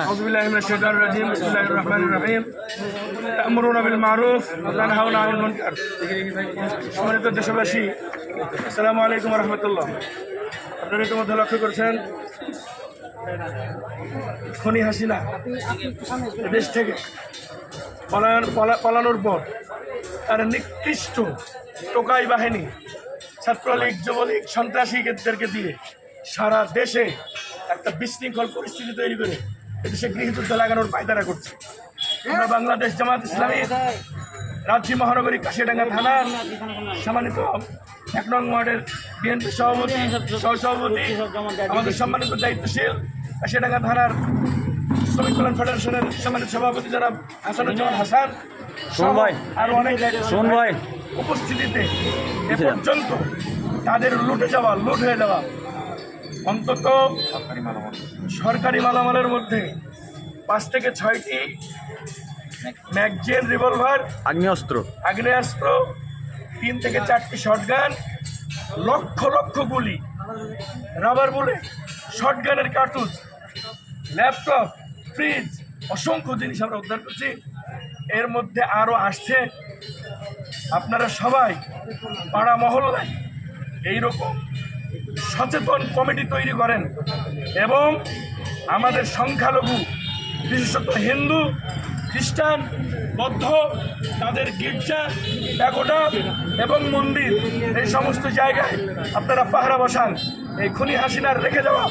আউযুবিল্লাহি মিনাশ শাইতানির রাজিম বিসমিল্লাহির রহমানির রহিম তা'মুরুনা বিল মারুফ ওয়া তানহাউনা আনিল মুনকার। সম্মানিত দেশবাসী, আসসালামু আলাইকুম ওয়া রাহমাতুল্লাহ। আপনারা ইতিমধ্যে লক্ষ্য করছেন খনি হাসিনা দেশ থেকে পালানোর পর তার নিকৃষ্ট টোকাই বাহিনী ছাত্রলীগ, যুবলীগ, সন্ত্রাসীদেরকে দিয়ে সারা দেশে একটা বিশৃঙ্খল পরিস্থিতি তৈরি করে এদেশে গৃহযুদ্ধ লাগানোর পায়তারা করছে। আমরা বাংলাদেশ জামাত ইসলামী রাজশাহী মহানগরী কাশিয়াডাঙ্গা থানার সম্মানিত ১ নং ওয়ার্ডের বিএনপি সভাপতি, সহসভাপতি, আমাদের সম্মানিত দায়িত্বশীল কাশিয়াডাঙ্গা থানার শ্রমিক কল্যাণ ফেডারেশনের সম্মানিত সভাপতি যারা হাসানুজ্জামান হাসান আর অনেক উপস্থিতিতে এ পর্যন্ত তাদের লুট হয়ে যাওয়া অন্তত সরকারি মালামালের মধ্যে ৫ থেকে ৬টি ম্যাগজিন, রিভলভার, আগ্নেয়াস্ত্র, ৩ থেকে ৪টি শটগান, লক্ষ লক্ষ গুলি, রাবার বুলেট, শটগানের কার্তুজ, ল্যাপটপ, ফ্রিজ, অসংখ্য জিনিস আমরা উদ্ধার করছি। এর মধ্যে আরও আসছে। আপনারা সবাই পাড়া মহল্লায় এইরকম সচেতন কমিটি তৈরি করেন এবং আমাদের সংখ্যালঘু বিশেষত হিন্দু, খ্রিস্টান, বৌদ্ধ তাদের গির্জা, প্যাগোডা এবং মন্দির এই সমস্ত জায়গায় আপনারা পাহারা বসান। এই খুনি হাসিনার রেখে যাওয়া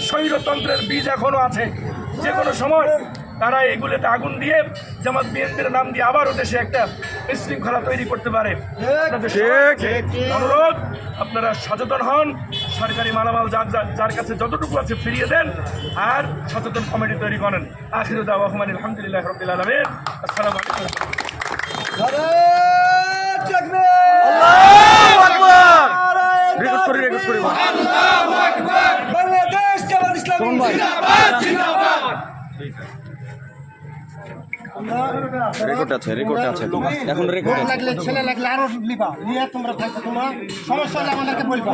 স্বৈরতন্ত্রের বীজ এখনও আছে। যে কোনো সময় তারা এগুলোতে আগুন দিয়ে জামাত বিএনপির নাম দিয়ে আবারও দেশে একটা বিশৃঙ্খলা তৈরি করতে পারে। অনুরোধ, আপনারা সচেতন হন, সরকারি মালামাল যার কাছে যতটুকু আছে ফিরিয়ে দেন, আর সচেতন কমিটি তৈরি করেন। আখিরু দাওয়াহুম আলহামদুলিল্লাহি রাব্বিল আলামিন। আসসালামু আলাইকুম। আল্লাহু আকবার। রেকর্ড করি বাংলাদেশ জামাত ইসলামী জিন্দাবাদ, জিন্দাবাদ। রেকর্ড আছে এখন রেকর্ড লাগলে ছেলে লাগলে আরো লিবা নিয়ে তোমরা থাকবে, তোমার সমস্যা হলে আমাদেরকে বলবা।